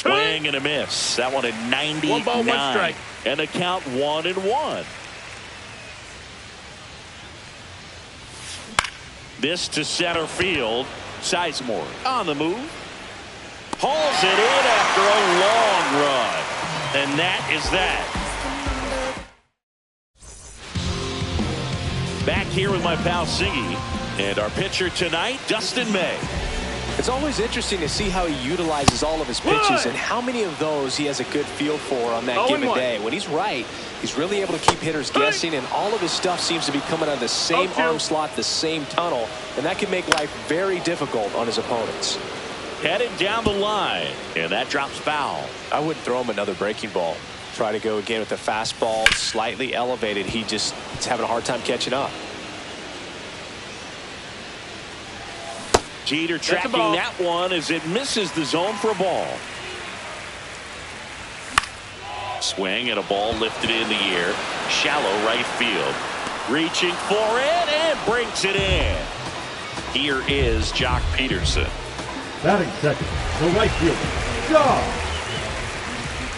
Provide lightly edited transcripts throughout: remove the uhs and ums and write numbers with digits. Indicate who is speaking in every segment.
Speaker 1: Swing and a miss. That one at 99.
Speaker 2: 1 ball, 1 strike.
Speaker 1: And the count 1-1. This to center field. Sizemore on the move. Hauls it in after a long run. And that is that. Back here with my pal Siggy. And our pitcher tonight, Dustin May.
Speaker 3: It's always interesting to see how he utilizes all of his pitches and how many of those he has a good feel for on that given day. When he's right, he's really able to keep hitters guessing, and all of his stuff seems to be coming out of the same arm slot, the same tunnel, and that can make life very difficult on his opponents.
Speaker 1: Headed down the line, and that drops foul.
Speaker 3: I wouldn't throw him another breaking ball. Try to go again with the fastball slightly elevated. He just is having a hard time catching up.
Speaker 1: Jeter tracking that one as it misses the zone for a ball. Swing and a ball lifted in the air. Shallow right field. Reaching for it and breaks it in. Here is Joc Pederson.
Speaker 4: Batting second, the right fielder, Joc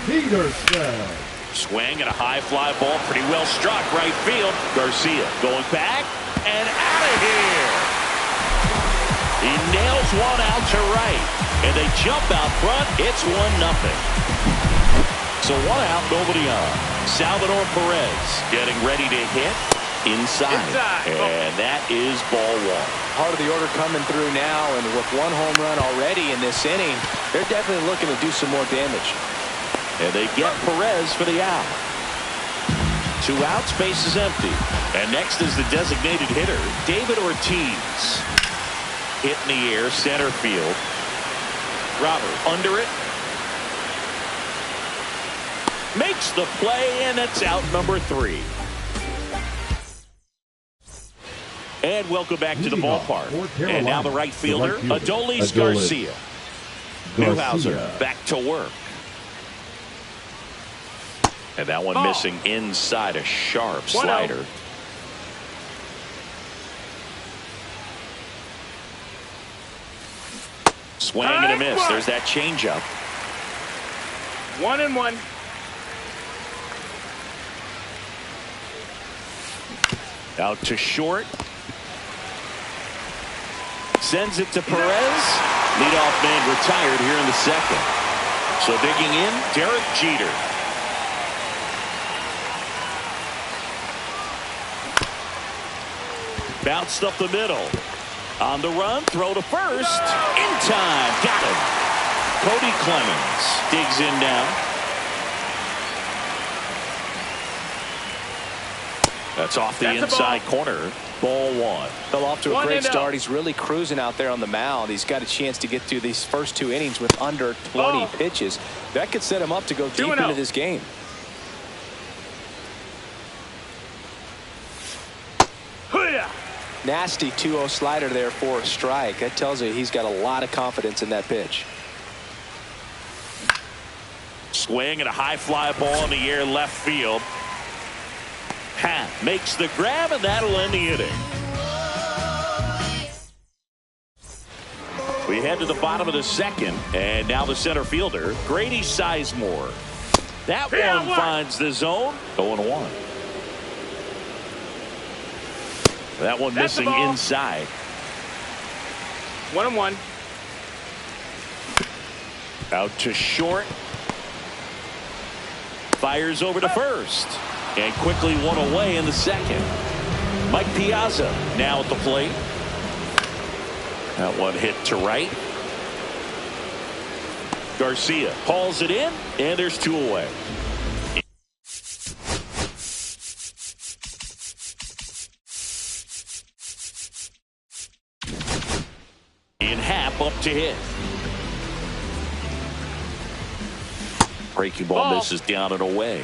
Speaker 4: Pederson.
Speaker 1: Swing and a high fly ball, pretty well struck right field. Garcia going back and out of here. He nails one out to right, and they jump out front. It's 1-0. So 1 out, nobody on. Salvador Perez getting ready to hit inside. And that is ball 1.
Speaker 3: Part of the order coming through now, and with 1 home run already in this inning, they're definitely looking to do some more damage.
Speaker 1: And they get Perez for the out. 2 outs, base is empty. And next is the designated hitter, David Ortiz. Hit in the air, center field. Robert under it. Makes the play, and it's out number 3. And welcome back to the ballpark. And now the right fielder, Adolis Garcia. Newhouser back to work. And that one missing inside, a sharp slider. Swing and a miss. There's that changeup.
Speaker 2: 1-1.
Speaker 1: Out to short. Sends it to Perez. Leadoff man retired here in the second. So digging in, Derek Jeter. Bounced up the middle. On the run, throw to first. In time, got him. Cody Clemens digs in now. That's off the inside corner. Ball 1.
Speaker 3: Fell off to a great start. He's really cruising out there on the mound. He's got a chance to get through these first 2 innings with under 20 pitches. That could set him up to go deep into this game. Nasty 2-0 slider there for a strike. That tells you he's got a lot of confidence in that pitch.
Speaker 1: Swing and a high fly ball in the air left field. Pat makes the grab, and that'll end the inning. We head to the bottom of the second, and now the center fielder, Grady Sizemore. That one finds the zone. 0-1. That one missing inside.
Speaker 2: 1-1.
Speaker 1: Out to short. Fires over to first. And quickly one away in the second. Mike Piazza now at the plate. That one hit to right. Garcia hauls it in, and there's 2 away. In Happ up to hit. Breaking ball misses down and away.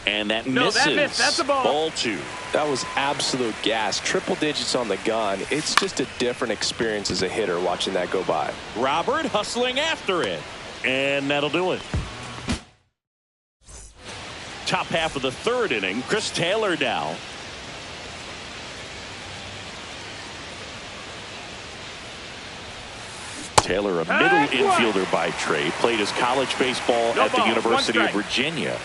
Speaker 1: And that misses.
Speaker 2: That's a ball.
Speaker 1: Ball 2.
Speaker 3: That was absolute gas. Triple digits on the gun. It's just a different experience as a hitter watching that go by.
Speaker 1: Robert hustling after it. And that'll do it. Top half of the 3rd inning. Chris Taylor now. Taylor, a middle infielder by trade, played his college baseball at the University of Virginia.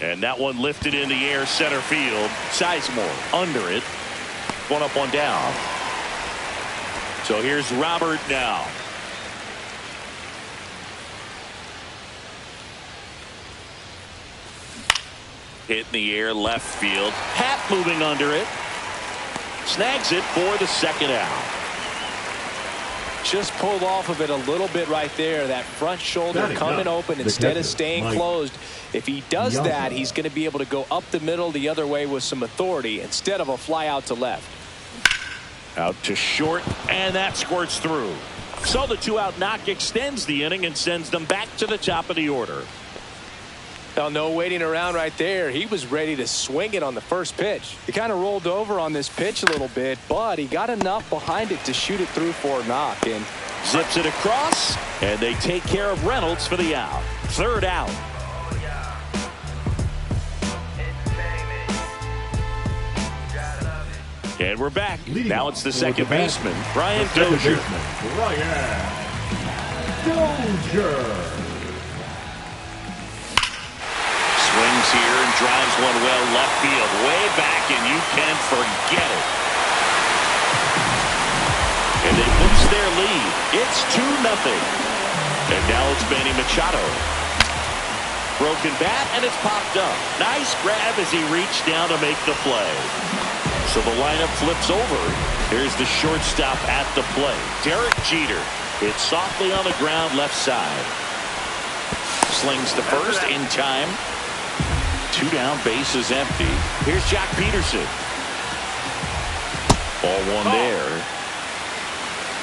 Speaker 1: And that one lifted in the air, center field. Sizemore under it. One up, one down. So here's Robert now. Hit in the air, left field. Happ moving under it. Snags it for the second out.
Speaker 3: Just pulled off of it a little bit right there. That front shoulder coming open instead of staying closed. If he does that, he's going to be able to go up the middle the other way with some authority instead of a fly out to left.
Speaker 1: Out to short, and that squirts through. So the 2-out knock extends the inning and sends them back to the top of the order.
Speaker 3: Well, no waiting around right there. He was ready to swing it on the first pitch. He kind of rolled over on this pitch a little bit, but he got enough behind it to shoot it through for a knock. And
Speaker 1: zips it across, and they take care of Reynolds for the out. Third out. And we're back. Now it's the second baseman, Brian Dozier. Swings here and drives one well left field, way back, and you can forget it. And they boost their lead. It's 2-0. And now it's Manny Machado. Broken bat, and it's popped up. Nice grab as he reached down to make the play. So the lineup flips over. Here's the shortstop at the plate. Derek Jeter. Hits softly on the ground left side. Slings to first in time. 2 down, base is empty. Here's Jock Peterson. Ball one there.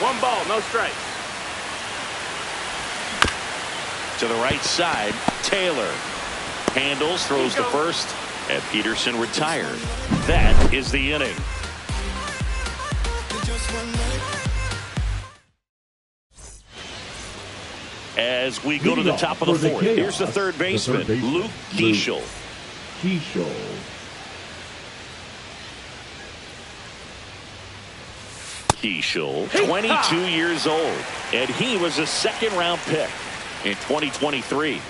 Speaker 2: 1 ball, no strikes.
Speaker 1: To the right side, Taylor. Handles, throws to first, and Peterson retired. That is the inning. As we go to the top of the fourth, here's the third baseman, Luke Keeschel. Keeschel, 22 years old, and he was a second-round pick in 2023.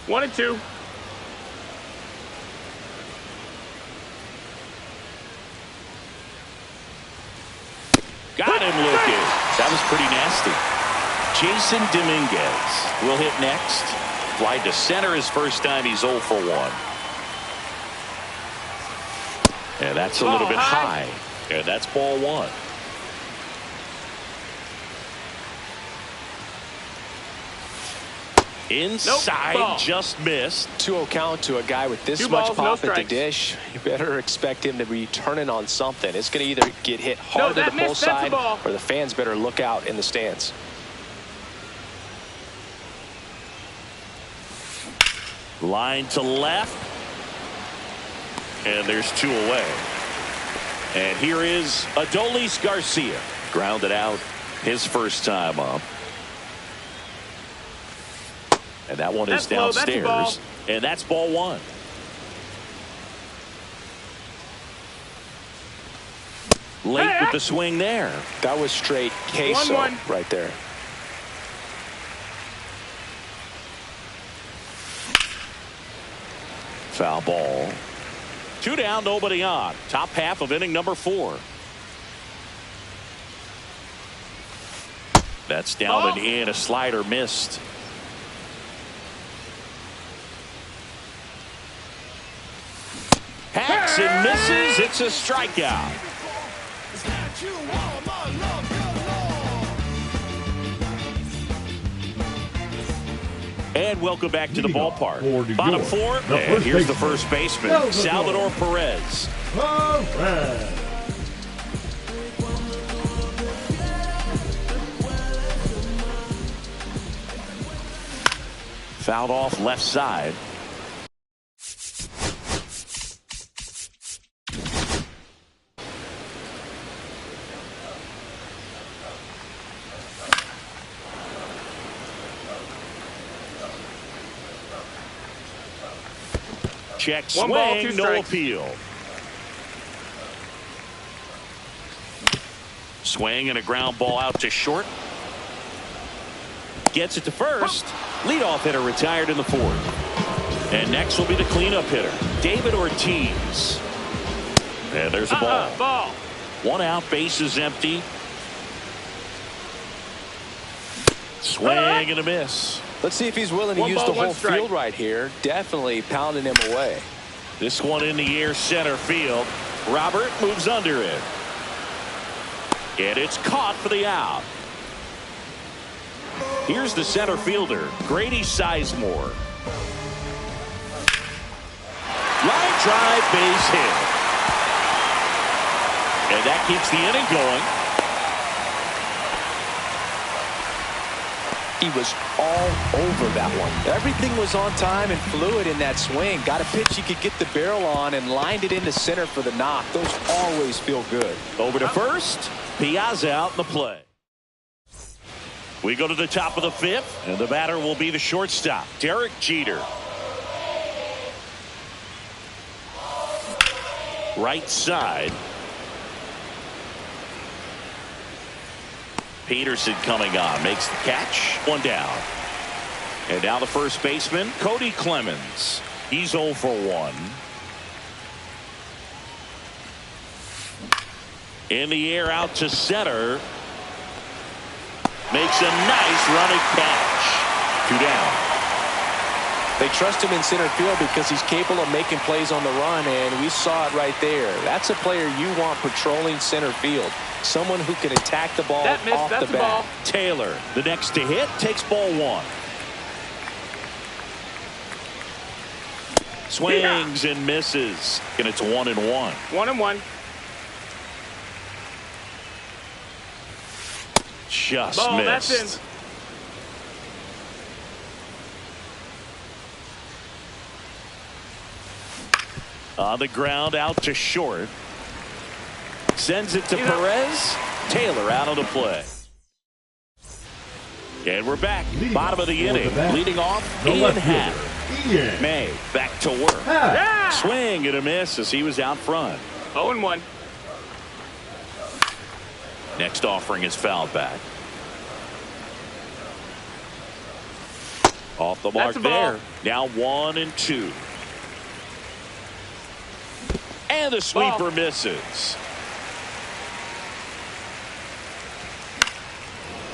Speaker 2: One and two.
Speaker 1: Got him looking. That was pretty nasty. Jason Dominguez will hit next. Fly to center his first time. He's 0 for 1. And that's a little bit high. And that's ball one. Inside, just missed.
Speaker 3: 2-0 count to a guy with this much pop at the dish. You better expect him to be turning on something. It's going to either get hit hard to the pull side, or the fans better look out in the stands.
Speaker 1: Line to left. And there's 2 away. And here is Adolis Garcia. Grounded out his first time up. And that one is downstairs. And that's ball one. Late with the swing there.
Speaker 3: That was straight queso right there.
Speaker 1: Foul ball. 2 down, nobody on. Top half of inning number 4. That's down and in. A slider missed. Hacks and misses. It's a strikeout. And welcome back to the ballpark. Bottom 4, and here's the first baseman, Salvador Perez. Fouled off left side. check
Speaker 2: One ball,
Speaker 1: swing,
Speaker 2: two
Speaker 1: no
Speaker 2: strikes.
Speaker 1: appeal. Swing and a ground ball out to short. Gets it to first. Leadoff hitter retired in the fourth. And next will be the cleanup hitter, David Ortiz. And there's a ball.
Speaker 2: Ball.
Speaker 1: One out, bases empty. Swing and a miss.
Speaker 3: Let's see if he's willing to
Speaker 2: One
Speaker 3: use
Speaker 2: ball,
Speaker 3: the
Speaker 2: one
Speaker 3: whole
Speaker 2: strike.
Speaker 3: field right here. Definitely pounding him away.
Speaker 1: This one in the air, center field. Robert moves under it. And it's caught for the out. Here's the center fielder, Grady Sizemore. Line drive, base hit. And that keeps the inning going.
Speaker 3: He was all over that one. Everything was on time and fluid in that swing. Got a pitch he could get the barrel on and lined it into center for the knock. Those always feel good.
Speaker 1: Over to first. Piazza out in the play. We go to the top of the fifth, and the batter will be the shortstop, Derek Jeter. Right side. Peterson coming on, makes the catch. One down. And now the first baseman, Cody Clemens. He's 0 for 1. In the air out to center. Makes a nice running catch. 2 down.
Speaker 3: They trust him in center field because he's capable of making plays on the run, and we saw it right there. That's a player you want patrolling center field. Someone who can attack the ball
Speaker 2: That missed,
Speaker 3: off
Speaker 2: that's
Speaker 3: the
Speaker 2: a ball.
Speaker 3: bat.
Speaker 1: Taylor, the next to hit, takes ball 1. Swings and misses. And it's 1-1.
Speaker 2: 1-1.
Speaker 1: Just
Speaker 2: Ball,
Speaker 1: missed.
Speaker 2: that's in.
Speaker 1: On the ground out to short. Sends it to
Speaker 2: You know.
Speaker 1: Perez. Taylor out of the play. And we're back.
Speaker 4: Lead
Speaker 1: Bottom of the
Speaker 4: off for
Speaker 1: inning.
Speaker 4: the bat,
Speaker 1: Leading off,
Speaker 4: the
Speaker 1: Ian
Speaker 4: left
Speaker 1: Happ.
Speaker 4: fielder, Ian
Speaker 1: May back to work.
Speaker 4: Happ.
Speaker 2: Yeah.
Speaker 1: Swing and a miss as he was out front.
Speaker 2: 0-1.
Speaker 1: Next offering is fouled back. Off the mark
Speaker 2: That's a ball.
Speaker 1: there. Now 1-2. And the sweeper
Speaker 2: Ball.
Speaker 1: misses.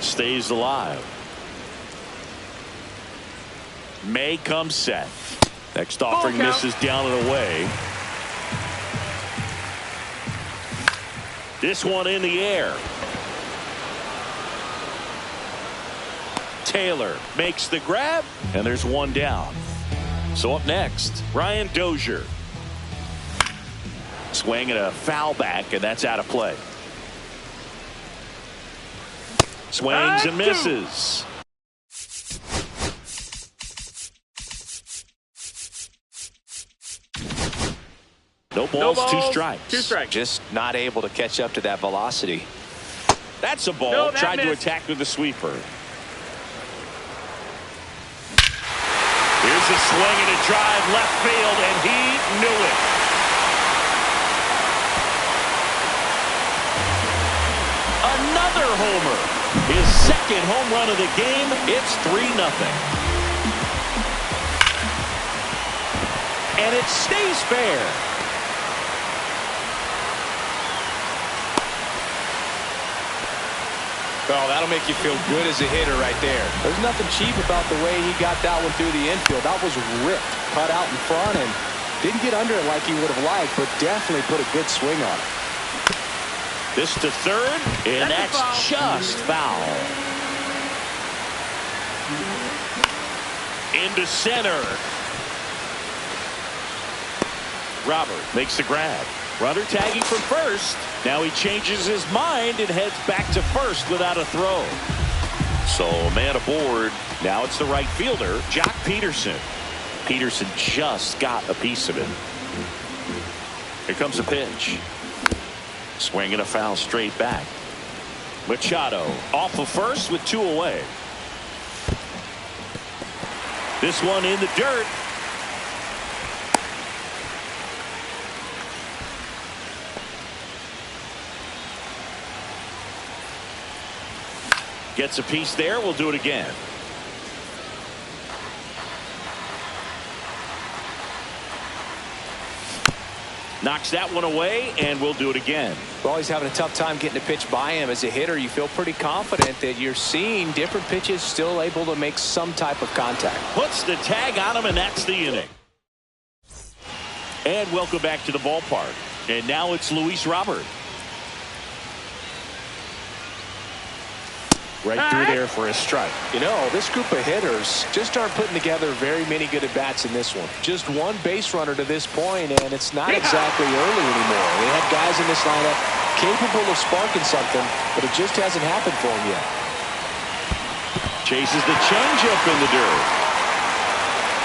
Speaker 1: Stays alive. May comes set. Next offering
Speaker 2: count.
Speaker 1: misses down and away. This one in the air. Taylor makes the grab, and there's one down. So up next, Ryan Dozier. Swing and a foul back, and that's out of play. Swings and misses. No balls,
Speaker 2: No balls,
Speaker 1: 2 strikes.
Speaker 2: 2 strikes.
Speaker 3: Just not able to catch up to that velocity.
Speaker 1: That's a ball.
Speaker 2: No, that
Speaker 1: Tried to
Speaker 2: missed.
Speaker 1: attack with the sweeper. Here's a swing and a drive left field, and he knew it. Another homer. His second home run of the game. It's 3-0. And it stays fair.
Speaker 3: Oh, that'll make you feel good as a hitter right there. There's nothing cheap about the way he got that one through the infield. That was ripped, cut out in front, and didn't get under it like he would have liked, but definitely put a good swing on it.
Speaker 1: This to third, and
Speaker 2: That's a
Speaker 1: that's just foul. Into center. Robert makes the grab. Runner tagging from first. Now he changes his mind and heads back to first without a throw. So man aboard. Now it's the right fielder, Jock Peterson. Peterson just got a piece of it. Here comes a pitch. Swing and a foul straight back. Machado off of first with 2 away. This one in the dirt. Gets a piece there. We'll do it again. Knocks that one away, and we'll do it again.
Speaker 3: Well, he's having a tough time getting a pitch by him. As a hitter, you feel pretty confident that you're seeing different pitches still able to make some type of contact.
Speaker 1: Puts the tag on him, and that's the inning. And welcome back to the ballpark. And now it's Luis Robert. Right through there for a strike.
Speaker 3: You know, this group of hitters just aren't putting together very many good at-bats in this one. Just one base runner to this point, and it's not exactly early anymore. They have guys in this lineup capable of sparking something, but it just hasn't happened for them yet.
Speaker 1: Chases the changeup in the dirt.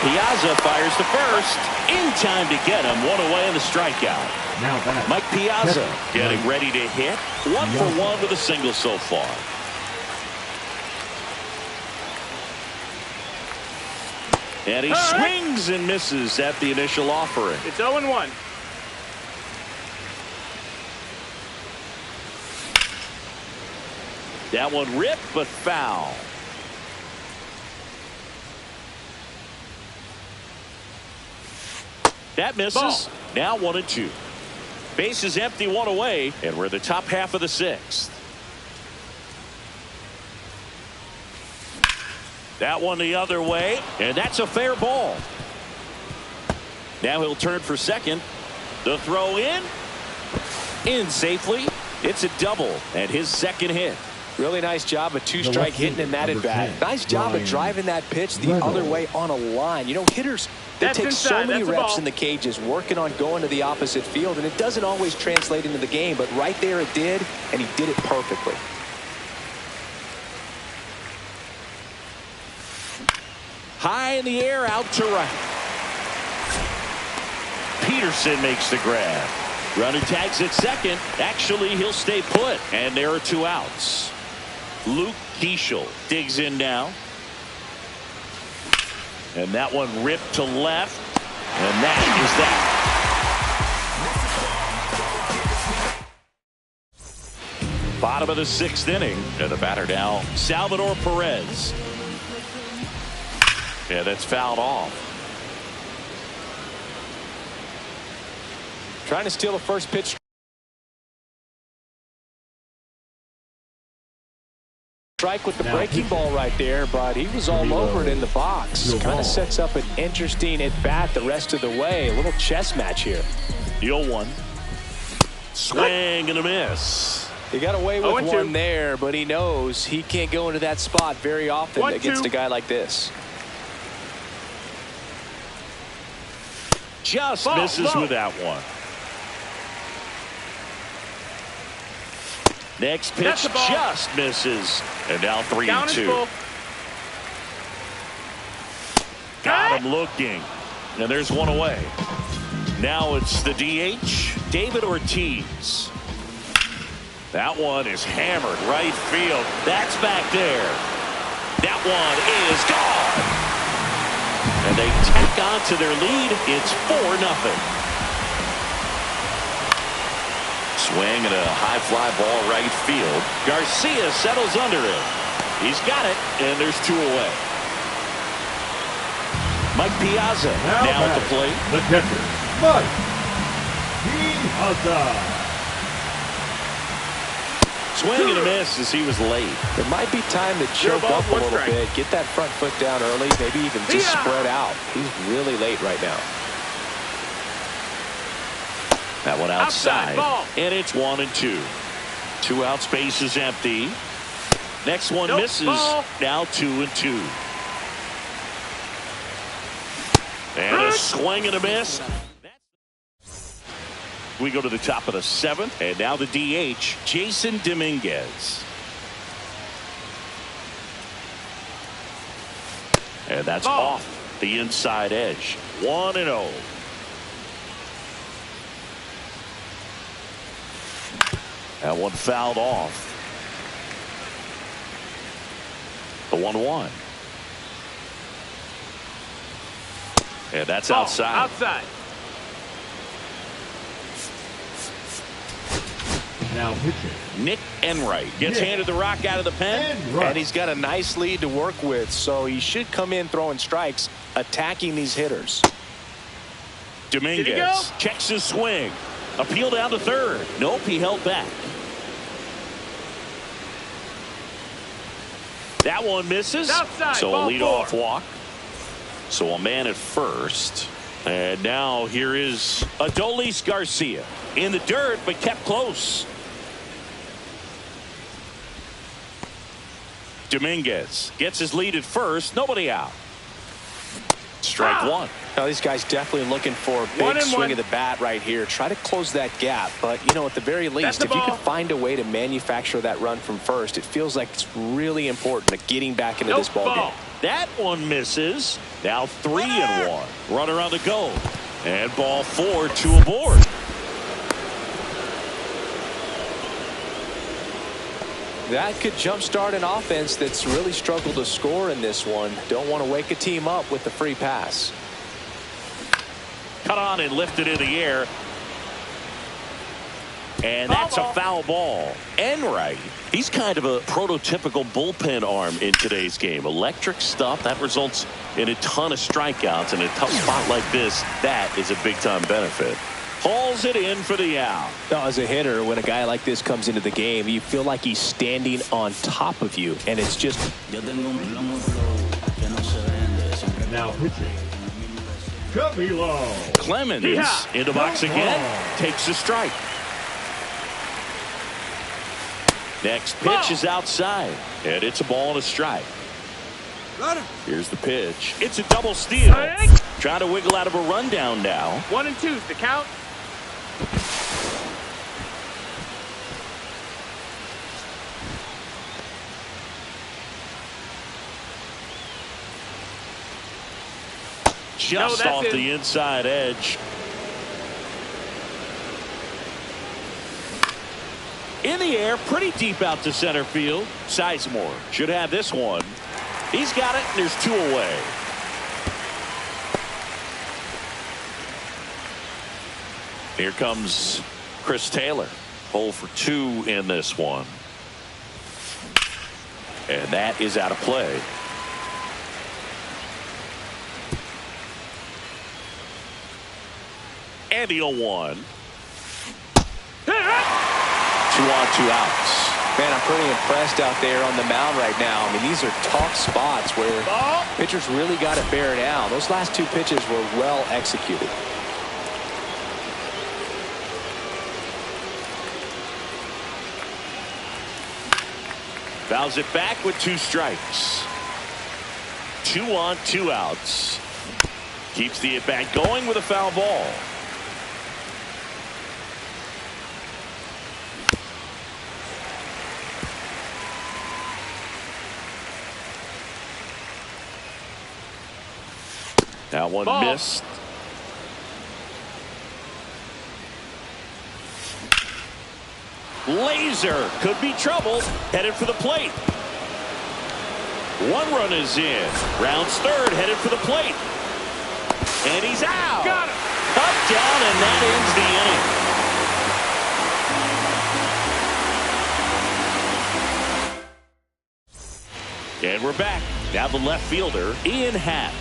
Speaker 1: Piazza fires to first. In time to get him. One away in the strikeout.
Speaker 4: Now back.
Speaker 1: Mike Piazza getting ready to hit. 1 for 1 with a single so far. And he swings and misses at the initial offering.
Speaker 2: It's 0-1.
Speaker 1: That one ripped but foul. That misses.
Speaker 2: Ball.
Speaker 1: Now 1-2. Base is empty, one away, and we're the top half of the 6th. That one the other way, and that's a fair ball. Now he'll turn for second. The throw in safely. It's a double and his second hit.
Speaker 3: Really nice job of two-strike hitting in that at-bat. Nice job of driving that pitch the other way on a line. You know, hitters, they take so many reps in the cages working on going to the opposite field, and it doesn't always translate into the game, but right there it did, and he did it perfectly.
Speaker 1: High in the air, out to right. Peterson makes the grab. Runner tags at second. Actually, he'll stay put, and there are 2 outs. Luke Keeschel digs in now. And that one ripped to left. And that is that. Bottom of the 6th inning. And the batter now, Salvador Perez. Yeah, that's fouled off.
Speaker 3: Trying to steal the first pitch. Strike with the breaking ball right there, but he was all over it in the box. Kind of sets up an interesting at-bat the rest of the way. A little chess match here.
Speaker 1: The 0-1. Swing and a miss.
Speaker 3: He got away with one there, but he knows he can't go into that spot very often against a guy like this.
Speaker 1: Just misses with that one. Next pitch just misses. And now 3-2. Got him looking. And there's one away. Now it's the DH, David Ortiz. That one is hammered right field. That's back there. That one is gone. And they tack on to their lead. It's 4-0. Swing and a high fly ball right field. Garcia settles under it. He's got it, and there's 2 away. Mike Piazza now at the plate.
Speaker 4: The catcher, Mike Piazza.
Speaker 1: Swing and a miss as he was late.
Speaker 3: There might be time to choke up a little bit, get that front foot down early, maybe even just spread out. He's really late right now.
Speaker 1: That one outside and it's 1-2. 2 outs, base is empty. Next one misses. Now 2-2. And a swing and a miss. We go to the top of the 7th, and now the DH, Jason Dominguez. And that's off the inside edge. 1-0. That one fouled off. The 1-1. And that's outside.
Speaker 4: Now pitching.
Speaker 1: Nick Enright gets handed the rock out of the pen.
Speaker 3: And he's got a nice lead to work with, so he should come in throwing strikes, attacking these hitters.
Speaker 1: Dominguez checks his swing. Appeal down to third. Nope, he held back. That one misses.
Speaker 2: Outside,
Speaker 1: so a
Speaker 2: ball
Speaker 1: leadoff
Speaker 2: four.
Speaker 1: walk. So a man at first. And now here is Adolis Garcia in the dirt, but kept close. Dominguez gets his lead at first. Nobody out. Strike one.
Speaker 3: Now these guys definitely looking for a big swing of the bat right here. Try to close that gap. But, you know, at the very least, if you can find a way to manufacture that run from first, it feels like it's really important to getting back into this ball game.
Speaker 1: That one misses. Now 3-1. Runner on the go. And ball four, two aboard.
Speaker 3: That could jumpstart an offense that's really struggled to score in this one. Don't want to wake a team up with the free pass.
Speaker 1: Cut on and lifted in the air. And that's a foul ball. Enright, he's kind of a prototypical bullpen arm in today's game. Electric stuff that results in a ton of strikeouts. In a tough spot like this, that is a big-time benefit. Hauls it in for the out.
Speaker 3: Now, as a hitter, when a guy like this comes into the game, you feel like he's standing on top of you, and it's just...
Speaker 4: And now pitching. Camilo.
Speaker 1: Clemens in the box again. Takes a strike. Next pitch is outside, and it's a ball and a strike. Here's the pitch. It's a double steal. Trying to wiggle out of a rundown now.
Speaker 2: 1 and 2's the count.
Speaker 1: Just off the inside edge. In the air, pretty deep out to center field. Sizemore should have this one. He's got it, and there's two away. Here comes Chris Taylor. 0 for 2 in this one. And that is out of play. And the 0-1. 2 on, 2 outs.
Speaker 3: Man, I'm pretty impressed out there on the mound right now. I mean, these are tough spots where pitchers really got to bear down. Those last 2 pitches were well executed.
Speaker 1: Fouls it back with 2 strikes. 2 on, 2 outs. Keeps the at-bat going with a foul ball. That one missed. Laser could be trouble. Headed for the plate. 1 run is in. Rounds third. Headed for the plate. And he's out.
Speaker 2: Got him.
Speaker 1: Up, down, and that ends the inning. And we're back. Now the left fielder, Ian Happ.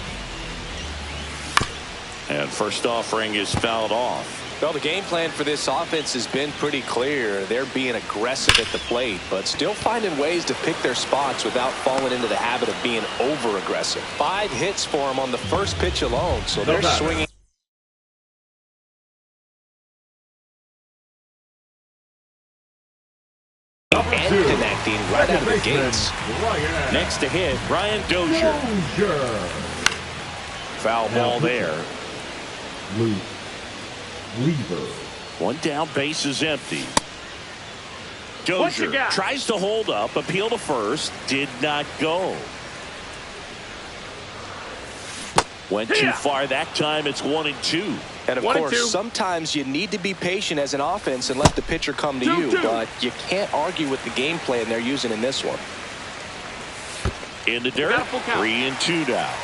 Speaker 1: And first offering is fouled off.
Speaker 3: Well, the game plan for this offense has been pretty clear. They're being aggressive at the plate, but still finding ways to pick their spots without falling into the habit of being over-aggressive. 5 hits for them on the first pitch alone, so they're swinging. And connecting right out of the gates.
Speaker 1: Next to hit, Brian Dozier. Foul ball there.
Speaker 4: Lever.
Speaker 1: 1 down, base is empty. Dozier tries to hold up, appeal to first, did not go. Went too far that time. It's 1 and 2.
Speaker 3: And of course, sometimes you need to be patient as an offense and let the pitcher come to you, but you can't argue with the game plan they're using in this one.
Speaker 1: In the dirt, 3 and 2 down.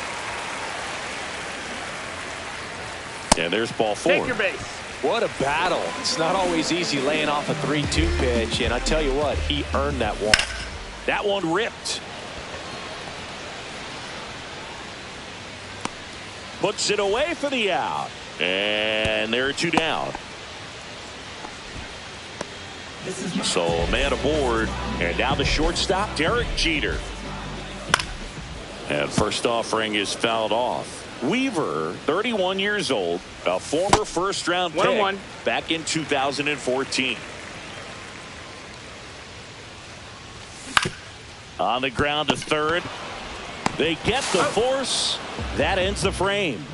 Speaker 1: And there's ball 4.
Speaker 2: Take your base.
Speaker 3: What a battle. It's not always easy laying off a 3-2 pitch, and I tell you what, he earned that walk.
Speaker 1: That one ripped. Puts it away for the out. And there are 2 down. So a man aboard. And now the shortstop, Derek Jeter. And first offering is fouled off. Weaver, 31 years old, a former first-round pick back in 2014. On the ground to third. They get the force. That ends the frame.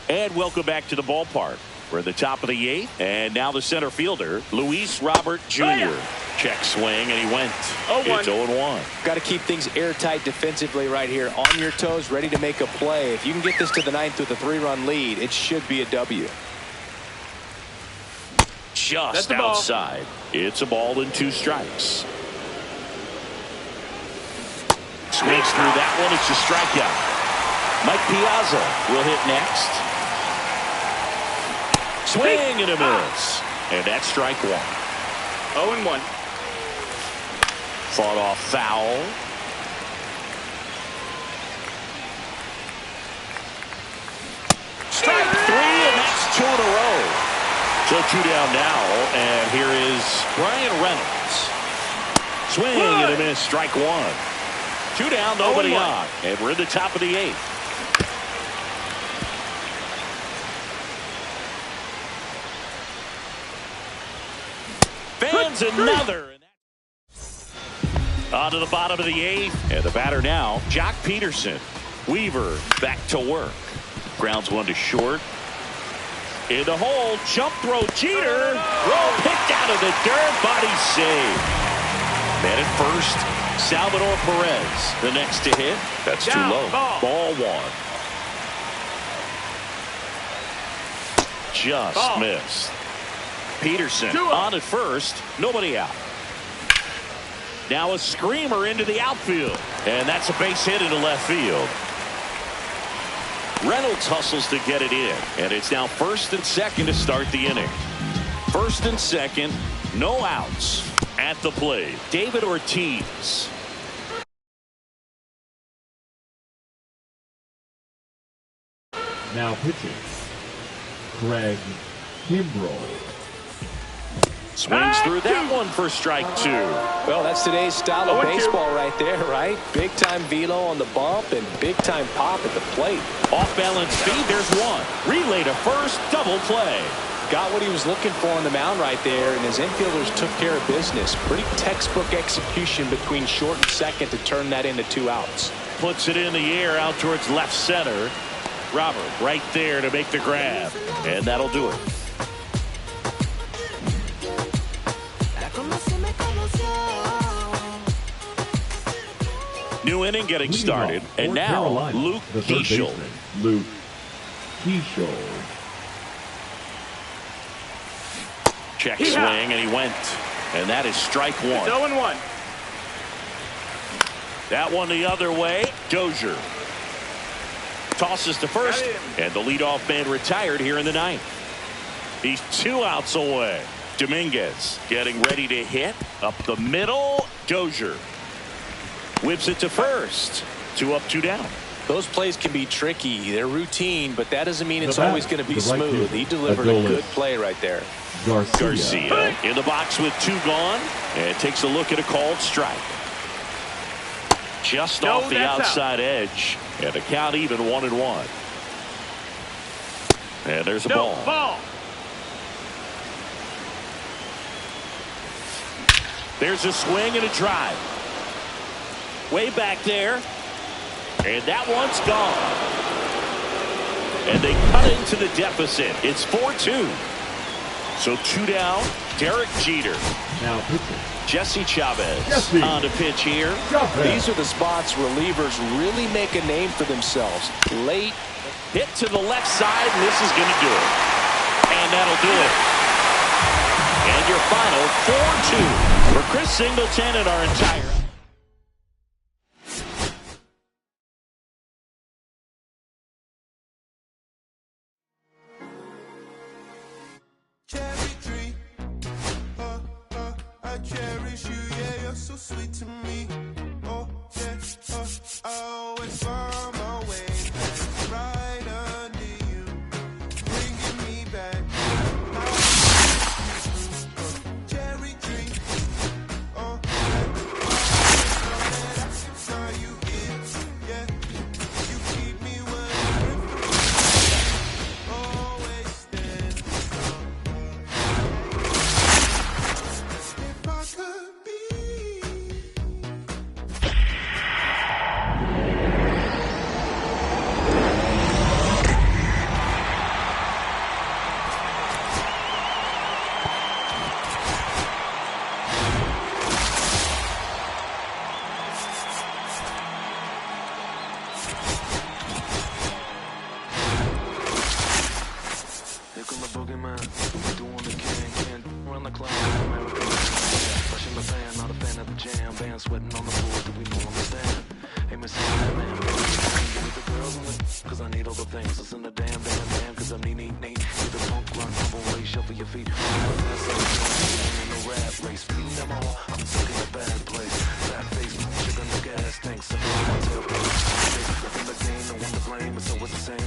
Speaker 1: And welcome back to the ballpark. We're at the top of the 8th. And now the center fielder, Luis Robert Jr. Check swing, and he went. It's 0-1.
Speaker 3: Got to keep things airtight defensively right here. On your toes, ready to make a play. If you can get this to the 9th with a 3-run lead, it should be a W.
Speaker 1: Just outside. It's a ball and 2 strikes. Swings through that one. It's a strikeout. Mike Piazza will hit next. Swing and a miss. And that's strike 1.
Speaker 2: 0-1.
Speaker 1: Fought off foul. Strike 3, and that's 2 in a row. So 2 down now, and here is Brian Reynolds. Swing and a miss. Strike 1. 2 down, nobody on. And we're in the top of the 8th. Fans another. On to the bottom of the 8th. And the batter now, Jock Peterson. Weaver back to work. Grounds 1 to short. In the hole, jump throw, Jeter. Roll picked out of the dirt, body save. Man at first, Salvador Perez. The next to hit. That's too low. Ball 1. Just missed. Peterson on at first. Nobody out. Now a screamer into the outfield. And that's a base hit into left field. Reynolds hustles to get it in. And it's now 1st and 2nd to start the inning. 1st and 2nd. No outs. At the plate, David Ortiz.
Speaker 4: Now pitching, Craig Kimbrel.
Speaker 1: Swings through that one for strike 2.
Speaker 3: Well, that's today's style of baseball right there, right? Big-time velo on the bump and big-time pop at the plate.
Speaker 1: Off-balance speed, there's 1. Relay to first, double play.
Speaker 3: Got what he was looking for on the mound right there, and his infielders took care of business. Pretty textbook execution between short and second to turn that into 2 outs.
Speaker 1: Puts it in the air out towards left center. Robert right there to make the grab, and that'll do it. New inning getting started, and now
Speaker 4: Carolina,
Speaker 1: Luke Keeschel.
Speaker 4: Luke Keeschel.
Speaker 1: Check swing, and he went. And that is strike 1.
Speaker 2: It's 0-1.
Speaker 1: That one the other way. Dozier tosses to first, and the leadoff man retired here in the 9th. He's 2 outs away. Dominguez getting ready to hit up the middle. Dozier whips it to first. 2 up, 2 down.
Speaker 3: Those plays can be tricky. They're routine, but that doesn't mean it's always going to be smooth. He delivered a good play right there.
Speaker 1: Garcia in the box with 2 gone, and takes a look at a called strike. Just off the outside edge, and the count even 1-1. And there's a ball. There's a swing and a drive. Way back there. And that one's gone. And they cut into the deficit. It's 4-2. So 2 down. Derek Jeter.
Speaker 4: Now pitching,
Speaker 1: Jesse Chavez on the pitch here.
Speaker 3: These are the spots relievers really make a name for themselves. Late
Speaker 1: hit to the left side, and this is going to do it. And that'll do it. And your final 4-2 for Chris Singleton and our entire.
Speaker 5: cherish you, yeah, you're so sweet to me. Oh, yeah, I always find my way back, right under you, bringing me back. Cherry tree, oh, yeah, saw you here, yeah, you keep me wondering, always stand strong. If I could be
Speaker 6: Here come the boogeyman, doing the can run the clock. American brushing the fan, not a fan of the jam. Band sweating on the floor, do we don't understand? Hey, Mr. Man, give me the girls in it, cause I need all the things. Listen to damn, cause I'm neat. Get the punk run, humble way, shuffle your feet. That's like in the rap race, beating them all. I'm stuck in a bad place. Fat face, sugar in the gas tank, sucking on my tailpipe. Nothing to gain, no one to blame, it's always the same.